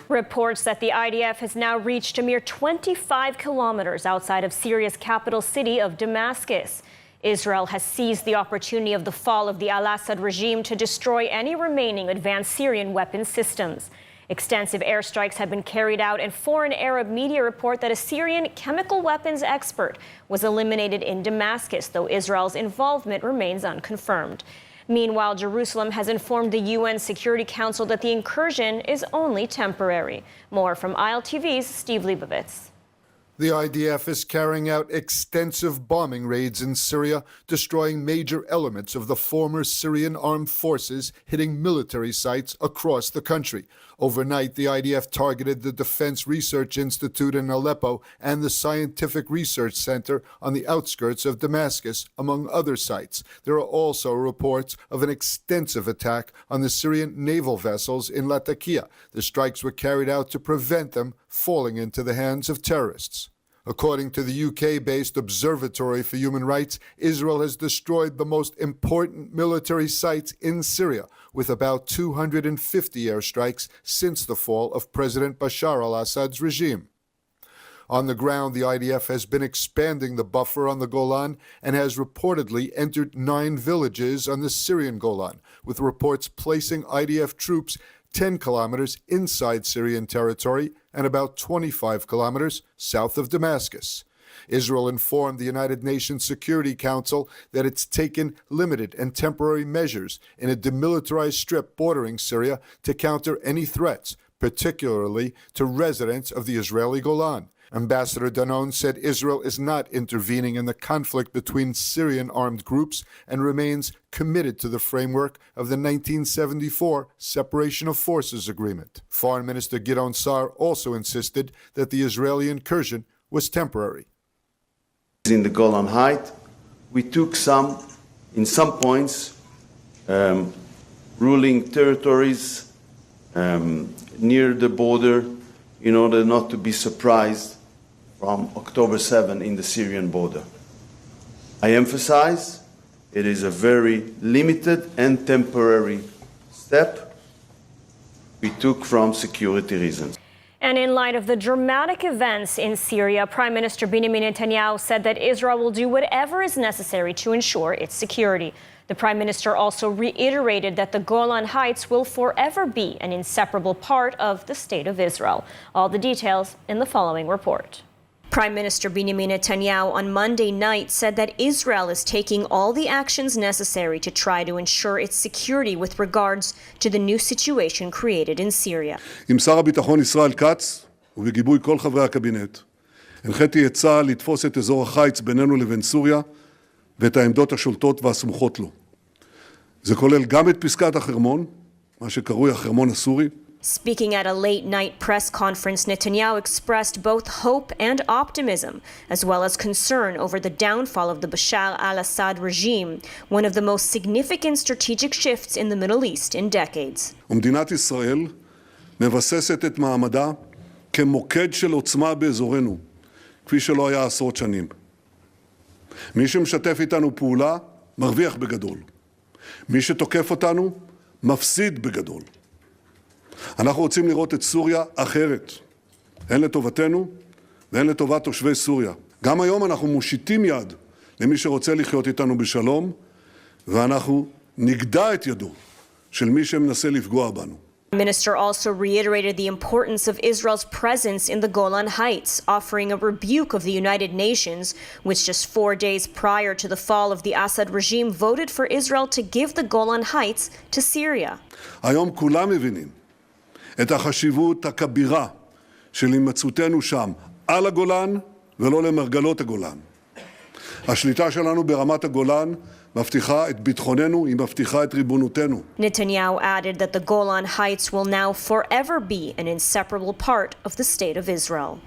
Reports that the IDF has now reached a mere 25 kilometers outside of Syria's capital city of Damascus. Israel has seized the opportunity of the fall of the al-Assad regime to destroy any remaining advanced Syrian weapons systems. Extensive airstrikes have been carried out, and foreign Arab media report that a Syrian chemical weapons expert was eliminated in Damascus, though Israel's involvement remains unconfirmed. Meanwhile, Jerusalem has informed the UN Security Council that the incursion is only temporary. More from ILTV's Steve Leibovitz. The IDF is carrying out extensive bombing raids in Syria, destroying major elements of the former Syrian armed forces, hitting military sites across the country. Overnight, the IDF targeted the Defense Research Institute in Aleppo and the Scientific Research Center on the outskirts of Damascus, among other sites. There are also reports of an extensive attack on the Syrian naval vessels in Latakia. The strikes were carried out to prevent them falling into the hands of terrorists. According to the UK-based Observatory for Human Rights, Israel has destroyed the most important military sites in Syria, with about 250 airstrikes since the fall of President Bashar al-Assad's regime. On the ground, the IDF has been expanding the buffer on the Golan and has reportedly entered 9 villages on the Syrian Golan, with reports placing IDF troops 10 kilometers inside Syrian territory and about 25 kilometers south of Damascus. Israel informed the United Nations Security Council that it's taken limited and temporary measures in a demilitarized strip bordering Syria to counter any threats, particularly to residents of the Israeli Golan. Ambassador Danon said Israel is not intervening in the conflict between Syrian armed groups and remains committed to the framework of the 1974 Separation of Forces Agreement. Foreign Minister Gideon Sa'ar also insisted that the Israeli incursion was temporary. In the Golan Heights, we took in some points, ruling territories near the border in order not to be surprised from October 7 in the Syrian border. I emphasize it is a very limited and temporary step we took from security reasons. And in light of the dramatic events in Syria, Prime Minister Benjamin Netanyahu said that Israel will do whatever is necessary to ensure its security. The Prime Minister also reiterated that the Golan Heights will forever be an inseparable part of the State of Israel. All the details in the following report. Prime Minister Benjamin Netanyahu on Monday night said that Israel is taking all the actions necessary to try to ensure its security with regards to the new situation created in Syria. עם שר הביטחון ישראל כץ ובגיבוי כל חברי הקבינט, הנחיתי את צה"ל לתפוס את אזור החיץ בינינו לבין סוריה ואת העמדות השולטות והסמוכות לו. זה כולל גם את פסקת החרמון, מה שקרוי החרמון הסורי. Speaking at a late-night press conference, Netanyahu expressed both hope and optimism, as well as concern over the downfall of the Bashar al-Assad regime, one of the most significant strategic shifts in the Middle East in decades. ומדינת ישראל מבססת את מעמדה כמוקד של עוצמה באזורנו, כפי שלא היה עשרות שנים. מי שמשתף איתנו פעולה, מרוויח בגדול. מי שתוקף אותנו, מפסיד בגדול. אנחנו רוצים לראות את סוריה אחרת, הן לטובתנו והן לטובת תושבי סוריה. גם היום אנחנו מושיטים יד למי שרוצה לחיות איתנו בשלום, ואנחנו נגדע את ידו של מי שמנסה לפגוע בנו. The minister also reiterated the importance of Israel's presence in the Golan Heights, offering a rebuke of the United Nations, which just 4 days prior to the fall of the Assad regime voted for Israel to give the Golan Heights to Syria. היום כולם מבינים את החשיבות הכבירה של הימצאותנו שם, על הגולן ולא למרגלות הגולן. השליטה שלנו ברמת הגולן מבטיחה את ביטחוננו, היא מבטיחה את ריבונותנו. Netanyahu added that the Golan Heights will now forever be an inseparable part of the State of Israel.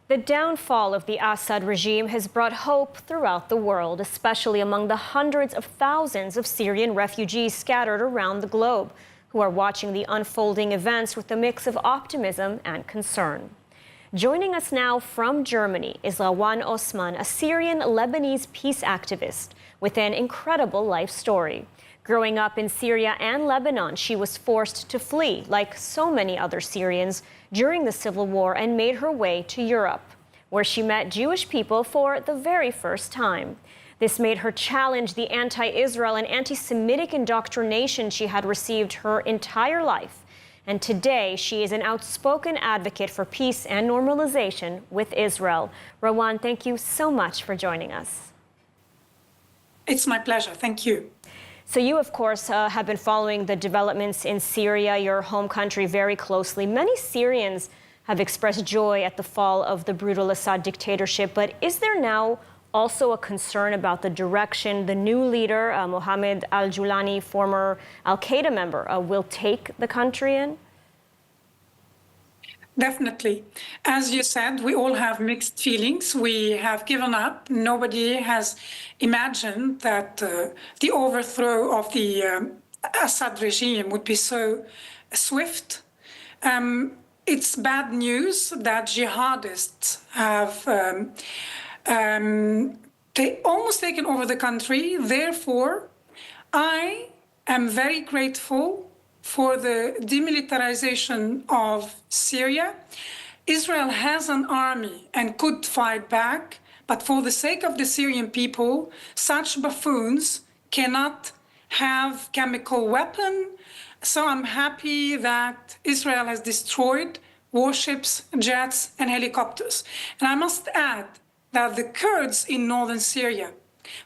The downfall of the Assad regime has brought hope throughout the world, especially among the hundreds of thousands of Syrian refugees scattered around the globe, who are watching the unfolding events with a mix of optimism and concern. Joining us now from Germany is Rawan Osman, a Syrian-Lebanese peace activist with an incredible life story. Growing up in Syria and Lebanon, she was forced to flee, like so many other Syrians, during the civil war and made her way to Europe, where she met Jewish people for the very first time. This made her challenge the anti-Israel and anti-Semitic indoctrination she had received her entire life. And today, she is an outspoken advocate for peace and normalization with Israel. Rowan, thank you so much for joining us. It's my pleasure. Thank you. So you, of course, have been following the developments in Syria, your home country, very closely. Many Syrians have expressed joy at the fall of the brutal Assad dictatorship, but is there now also a concern about the direction the new leader, Mohammed al-Julani, former al-Qaeda member, will take the country in? Definitely. As you said, we all have mixed feelings. We have given up. Nobody has imagined that the overthrow of the Assad regime would be so swift. It's bad news that jihadists have almost taken over the country. Therefore, I am very grateful for the demilitarization of Syria. Israel has an army and could fight back, but for the sake of the Syrian people, such buffoons cannot have chemical weapon. So I'm happy that Israel has destroyed warships, jets, and helicopters. And I must add that the Kurds in northern Syria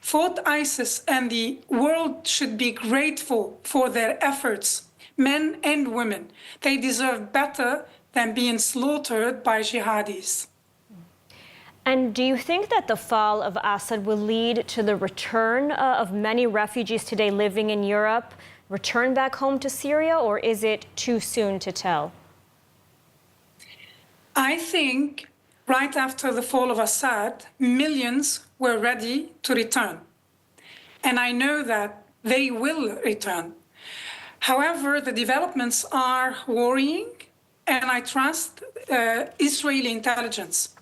fought ISIS, and the world should be grateful for their efforts. Men and women, they deserve better than being slaughtered by jihadis. And do you think that the fall of Assad will lead to the return of many refugees today living in Europe, return back home to Syria, or is it too soon to tell? I think right after the fall of Assad, millions were ready to return. And I know that they will return. However, the developments are worrying, and I trust Israeli intelligence.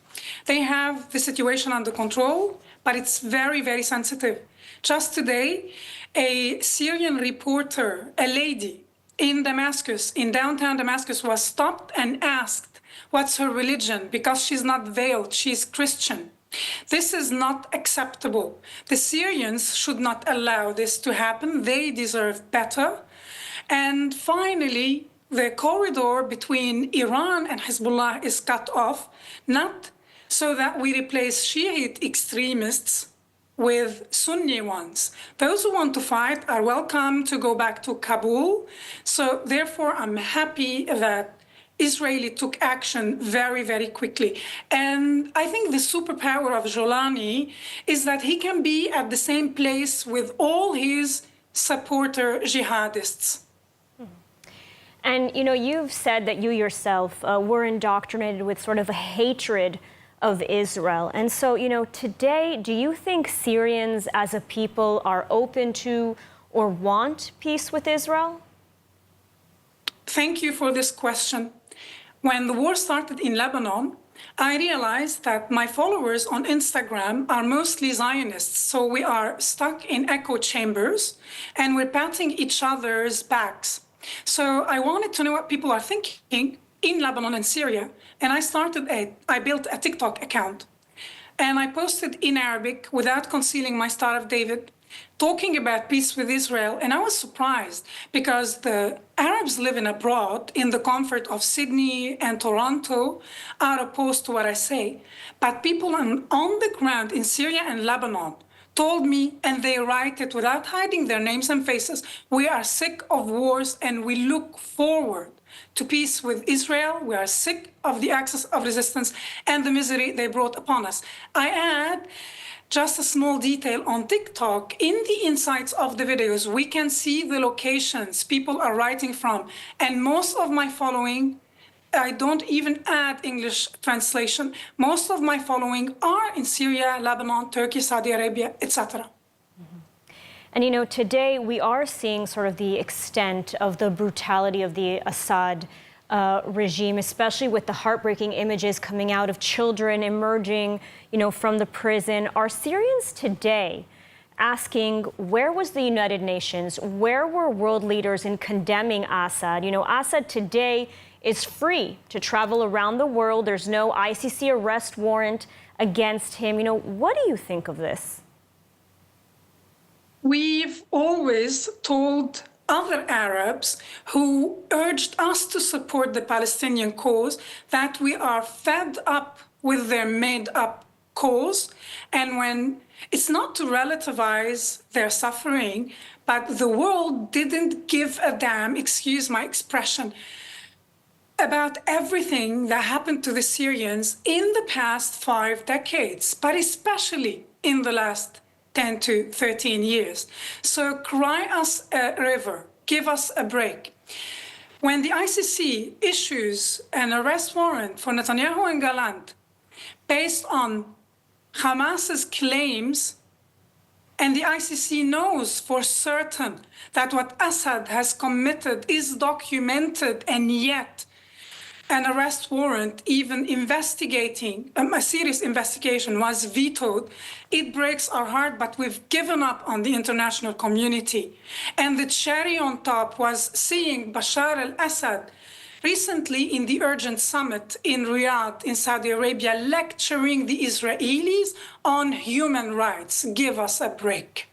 They have the situation under control, but it's very, very sensitive. Just today, a Syrian reporter, a lady in Damascus, in downtown Damascus, was stopped and asked what's her religion, because she's not veiled, she's Christian. This is not acceptable. The Syrians should not allow this to happen. They deserve better. And finally, the corridor between Iran and Hezbollah is cut off, not so that we replace Shiite extremists with Sunni ones. Those who want to fight are welcome to go back to Kabul. So therefore, I'm happy that Israel took action very, very quickly. And I think the superpower of Julani is that he can be at the same place with all his supporter jihadists. And, you know, you've said that you yourself were indoctrinated with sort of a hatred of Israel. And so, you know, today, do you think Syrians as a people are open to or want peace with Israel? Thank you for this question. When the war started in Lebanon, I realized that my followers on Instagram are mostly Zionists. So we are stuck in echo chambers and we're patting each other's backs. So I wanted to know what people are thinking in Lebanon and Syria. And I built a TikTok account. And I posted in Arabic, without concealing my Star of David, talking about peace with Israel. And I was surprised because the Arabs living abroad in the comfort of Sydney and Toronto are opposed to what I say. But people on the ground in Syria and Lebanon told me, and they write it without hiding their names and faces, we are sick of wars and we look forward to peace with Israel. We are sick of the axis of resistance and the misery they brought upon us. I add just a small detail on TikTok. In the insights of the videos, we can see the locations people are writing from. And most of my following, I don't even add English translation. Most of my following are in Syria, Lebanon, Turkey, Saudi Arabia, etc. And, you know, today we are seeing sort of the extent of the brutality of the Assad regime, especially with the heartbreaking images coming out of children emerging, you know, from the prison. Are Syrians today asking where was the United Nations? Where were world leaders in condemning Assad? You know, Assad today is free to travel around the world. There's no ICC arrest warrant against him. You know, what do you think of this? We've always told other Arabs who urged us to support the Palestinian cause that we are fed up with their made-up cause. And when it's not to relativize their suffering, but the world didn't give a damn, excuse my expression, about everything that happened to the Syrians in the past 5 decades, but especially in the last 10 to 13 years. So cry us a river, give us a break. When the ICC issues an arrest warrant for Netanyahu and Gallant based on Hamas's claims, and the ICC knows for certain that what Assad has committed is documented, and yet an arrest warrant, even investigating, a serious investigation, was vetoed, it breaks our heart, but we've given up on the international community. And the cherry on top was seeing Bashar al-Assad recently in the urgent summit in Riyadh in Saudi Arabia lecturing the Israelis on human rights. Give us a break.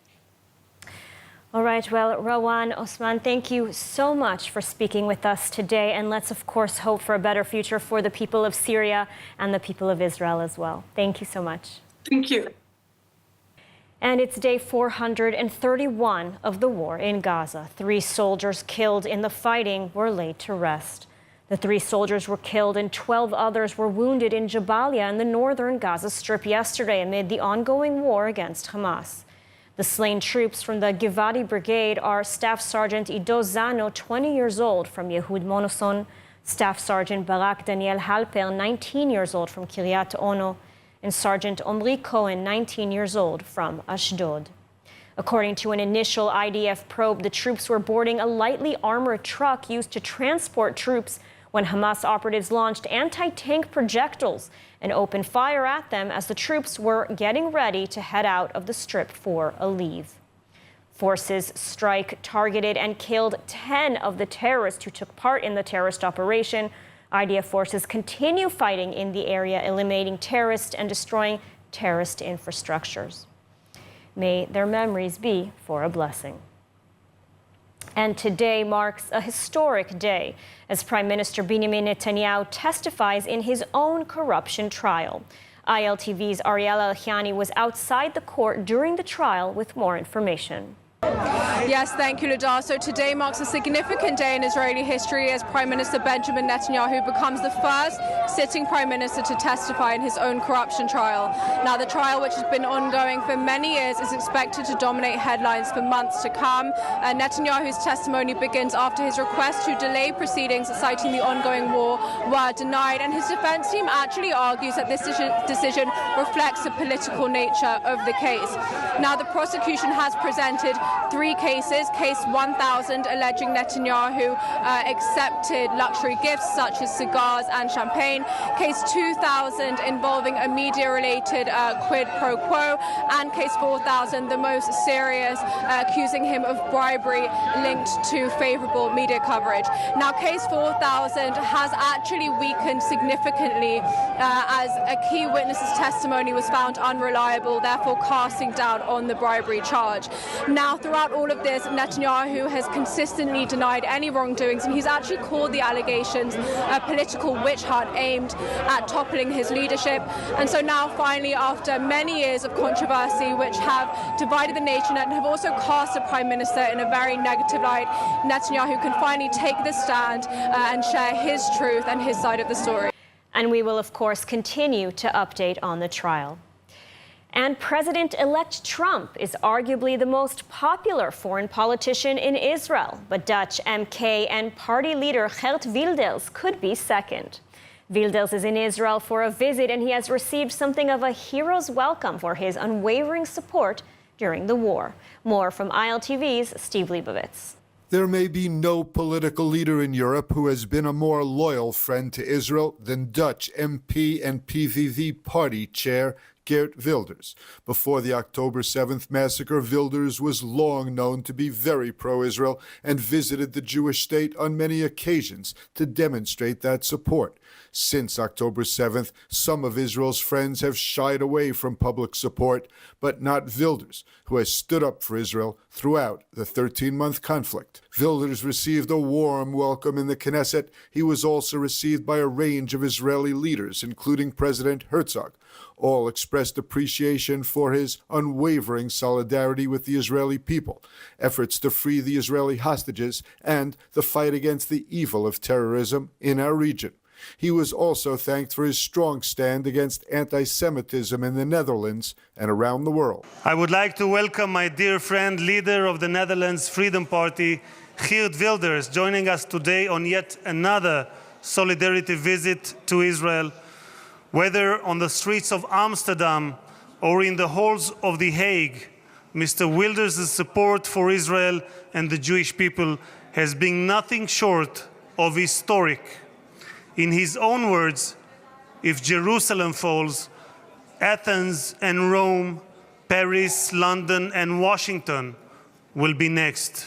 All right, well, Rawan Osman, thank you so much for speaking with us today. And let's, of course, hope for a better future for the people of Syria and the people of Israel as well. Thank you so much. Thank you. And it's day 431 of the war in Gaza. 3 soldiers killed in the fighting were laid to rest. The 3 soldiers were killed and 12 others were wounded in Jabalia in the northern Gaza Strip yesterday amid the ongoing war against Hamas. The slain troops from the Givati Brigade are Staff Sergeant Ido Zano, 20 years old, from Yehud Monoson, Staff Sergeant Barak Daniel Halper, 19 years old, from Kiryat Ono, and Sergeant Omri Cohen, 19 years old, from Ashdod. According to an initial IDF probe, the troops were boarding a lightly armored truck used to transport troops when Hamas operatives launched anti-tank projectiles and opened fire at them as the troops were getting ready to head out of the strip for a leave. Forces targeted and killed 10 of the terrorists who took part in the terrorist operation. IDF forces continue fighting in the area, eliminating terrorists and destroying terrorist infrastructures. May their memories be for a blessing. And today marks a historic day as Prime Minister Benjamin Netanyahu testifies in his own corruption trial. ILTV's Ariel Elchiani was outside the court during the trial with more information. Yes, thank you, Ladar. So today marks a significant day in Israeli history as Prime Minister Benjamin Netanyahu becomes the first sitting Prime Minister to testify in his own corruption trial. Now, the trial, which has been ongoing for many years, is expected to dominate headlines for months to come. Netanyahu's testimony begins after his request to delay proceedings citing the ongoing war were denied, and his defense team actually argues that this decision reflects the political nature of the case. Now, the prosecution has presented 3 cases. Case 1000 alleging Netanyahu accepted luxury gifts such as cigars and champagne. Case 2000 involving a media-related quid pro quo. And case 4000, the most serious, accusing him of bribery linked to favorable media coverage. Now, case 4000 has actually weakened significantly as a key witness's testimony was found unreliable, therefore casting doubt on the bribery charge. Now, throughout all of this, Netanyahu has consistently denied any wrongdoings, and he's actually called the allegations a political witch hunt aimed at toppling his leadership. And so now, finally, after many years of controversy which have divided the nation and have also cast the Prime Minister in a very negative light, Netanyahu can finally take the stand and share his truth and his side of the story. And we will, of course, continue to update on the trial. And President-elect Trump is arguably the most popular foreign politician in Israel, but Dutch MK and party leader Geert Wilders could be second. Wilders is in Israel for a visit, and he has received something of a hero's welcome for his unwavering support during the war. More from ILTV's Steve Leibovitz. There may be no political leader in Europe who has been a more loyal friend to Israel than Dutch MP and PVV party chair Geert Wilders. Before the October 7th massacre, Wilders was long known to be very pro-Israel and visited the Jewish state on many occasions to demonstrate that support. Since October 7th, some of Israel's friends have shied away from public support, but not Wilders, who has stood up for Israel throughout the 13-month conflict. Wilders received a warm welcome in the Knesset. He was also received by a range of Israeli leaders, including President Herzog. All expressed appreciation for his unwavering solidarity with the Israeli people, efforts to free the Israeli hostages, and the fight against the evil of terrorism in our region. He was also thanked for his strong stand against anti-Semitism in the Netherlands and around the world. I would like to welcome my dear friend, leader of the Netherlands Freedom Party, Geert Wilders, joining us today on yet another solidarity visit to Israel. Whether on the streets of Amsterdam or in the halls of The Hague, Mr. Wilders' support for Israel and the Jewish people has been nothing short of historic. In his own words, if Jerusalem falls, Athens and Rome, Paris, London, and Washington will be next.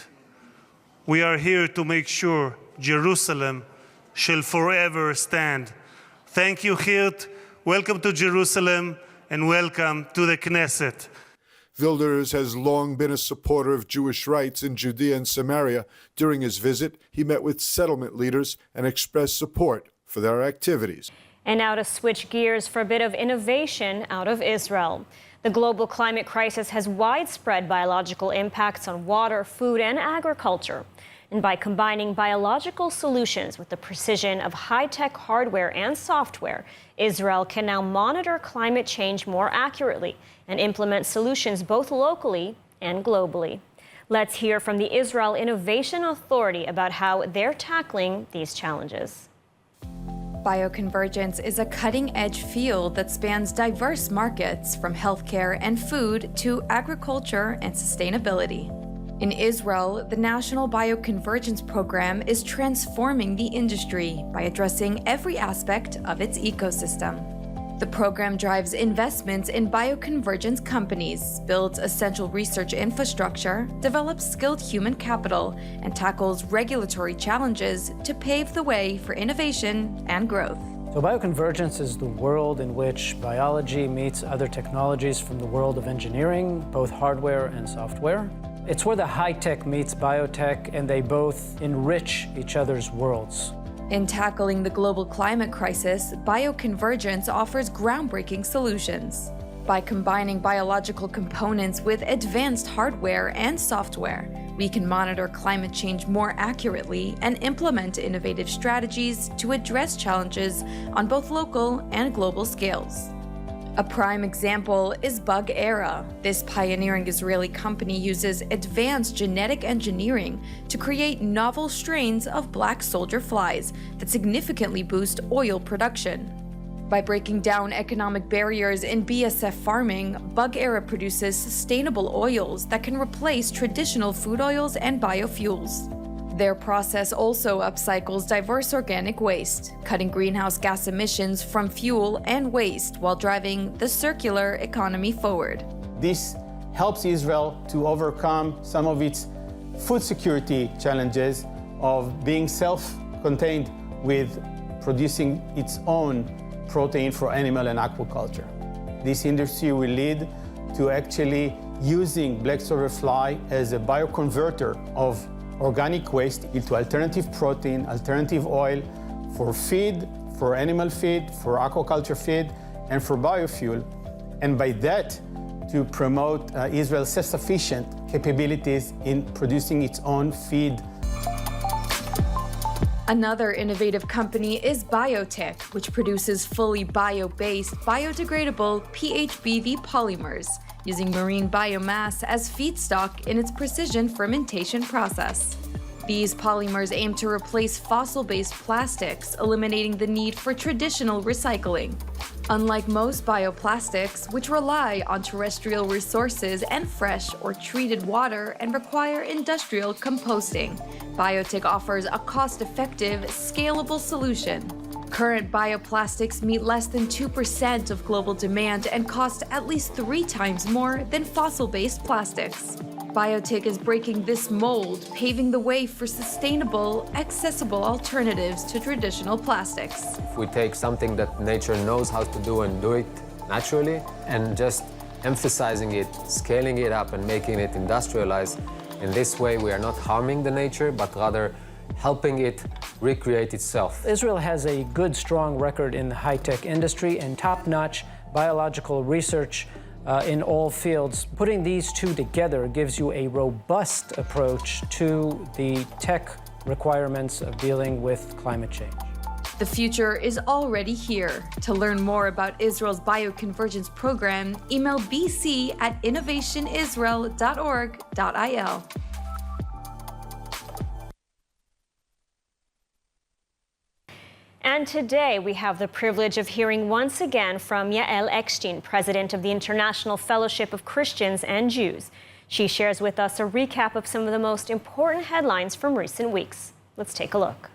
We are here to make sure Jerusalem shall forever stand. Thank you, Geert. Welcome to Jerusalem and welcome to the Knesset. Wilders has long been a supporter of Jewish rights in Judea and Samaria. During his visit, he met with settlement leaders and expressed support for their activities. And now to switch gears for a bit of innovation out of Israel. The global climate crisis has widespread biological impacts on water, food, and agriculture. And by combining biological solutions with the precision of high-tech hardware and software, Israel can now monitor climate change more accurately and implement solutions both locally and globally. Let's hear from the Israel Innovation Authority about how they're tackling these challenges. Bioconvergence is a cutting-edge field that spans diverse markets from healthcare and food to agriculture and sustainability. In Israel, the National Bioconvergence Program is transforming the industry by addressing every aspect of its ecosystem. The program drives investments in bioconvergence companies, builds essential research infrastructure, develops skilled human capital, and tackles regulatory challenges to pave the way for innovation and growth. So bioconvergence is the world in which biology meets other technologies from the world of engineering, both hardware and software. It's where the high-tech meets biotech, and they both enrich each other's worlds. In tackling the global climate crisis, bioconvergence offers groundbreaking solutions. By combining biological components with advanced hardware and software, we can monitor climate change more accurately and implement innovative strategies to address challenges on both local and global scales. A prime example is Bug-Era. This pioneering Israeli company uses advanced genetic engineering to create novel strains of black soldier flies that significantly boost oil production. By breaking down economic barriers in BSF farming, Bug-Era produces sustainable oils that can replace traditional food oils and biofuels. Their process also upcycles diverse organic waste, cutting greenhouse gas emissions from fuel and waste while driving the circular economy forward. This helps Israel to overcome some of its food security challenges of being self-contained with producing its own protein for animal and aquaculture. This industry will lead to actually using black soldier fly as a bioconverter of organic waste into alternative protein, alternative oil for feed, for animal feed, for aquaculture feed, and for biofuel. And by that, to promote Israel's self-sufficient capabilities in producing its own feed. Another innovative company is Biotech, which produces fully bio-based, biodegradable PHBV polymers, using marine biomass as feedstock in its precision fermentation process. These polymers aim to replace fossil-based plastics, eliminating the need for traditional recycling. Unlike most bioplastics, which rely on terrestrial resources and fresh or treated water and require industrial composting, Biotech offers a cost-effective, scalable solution. Current bioplastics meet less than 2% of global demand and cost at least 3 times more than fossil-based plastics. Biotic is breaking this mold, paving the way for sustainable, accessible alternatives to traditional plastics. If we take something that nature knows how to do and do it naturally, and just emphasizing it, scaling it up, and making it industrialized, in this way we are not harming the nature, but rather helping it recreate itself. Israel has a good, strong record in the high-tech industry and top-notch biological research in all fields. Putting these two together gives you a robust approach to the tech requirements of dealing with climate change. The future is already here. To learn more about Israel's bioconvergence program, email bc@innovationisrael.org.il. And today we have the privilege of hearing once again from Yael Eckstein, president of the International Fellowship of Christians and Jews. She shares with us a recap of some of the most important headlines from recent weeks. Let's take a look.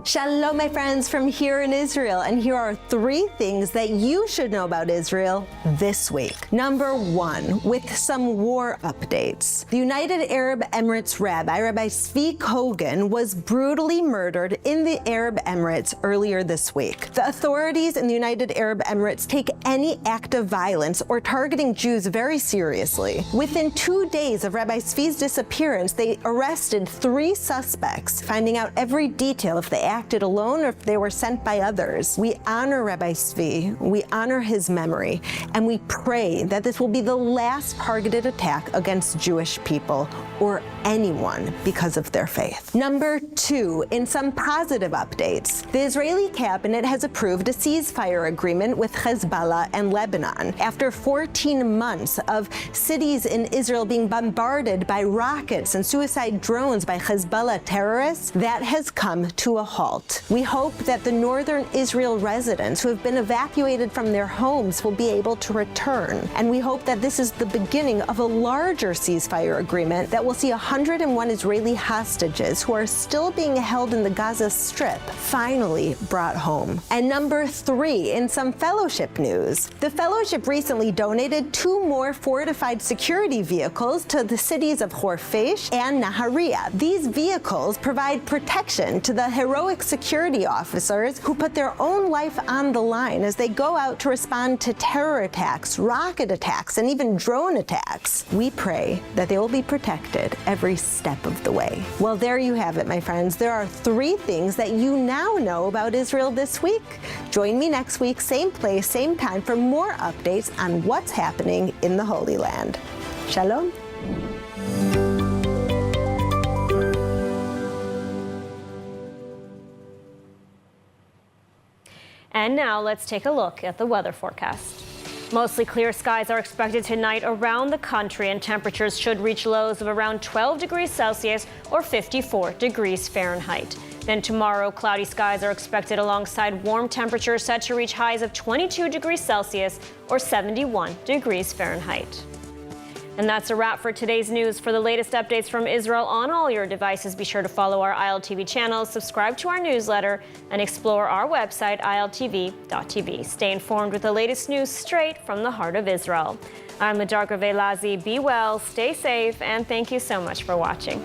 Shalom, my friends, from here in Israel, and here are 3 things that you should know about Israel this week. Number 1, with some war updates. The United Arab Emirates Rabbi Tzvi Kogan, was brutally murdered in the Arab Emirates earlier this week. The authorities in the United Arab Emirates take any act of violence or targeting Jews very seriously. Within 2 days of Rabbi Tzvi's disappearance, they arrested 3 suspects, finding out every detail if they acted alone or if they were sent by others. We honor Rabbi Tzvi, we honor his memory, and we pray that this will be the last targeted attack against Jewish people or anyone because of their faith. Number 2, in some positive updates, the Israeli cabinet has approved a ceasefire agreement with Hezbollah and Lebanon. After 14 months of cities in Israel being bombarded by rockets and suicide drones by Hezbollah terrorists, that has come to a halt. We hope that the northern Israel residents who have been evacuated from their homes will be able to return. And we hope that this is the beginning of a larger ceasefire agreement that will see 101 Israeli hostages who are still being held in the Gaza Strip finally brought home. And number 3, in some fellowship news, the fellowship recently donated 2 more fortified security vehicles to the cities of Horfesh and Nahariya. These vehicles provide protection to the heroic security officers who put their own life on the line as they go out to respond to terror attacks, rocket attacks, and even drone attacks. We pray that they will be protected every step of the way. Well, there you have it, my friends. There are 3 things that you now know about Israel this week. Join me next week, same place, same time, for more updates on what's happening in the Holy Land. Shalom. And now let's take a look at the weather forecast. Mostly clear skies are expected tonight around the country, and temperatures should reach lows of around 12 degrees Celsius or 54 degrees Fahrenheit. Then tomorrow, cloudy skies are expected alongside warm temperatures set to reach highs of 22 degrees Celsius or 71 degrees Fahrenheit. And that's a wrap for today's news. For the latest updates from Israel on all your devices, be sure to follow our ILTV channel, subscribe to our newsletter, and explore our website, iltv.tv. Stay informed with the latest news straight from the heart of Israel. I'm Ladar Gravelazi. Be well, stay safe, and thank you so much for watching.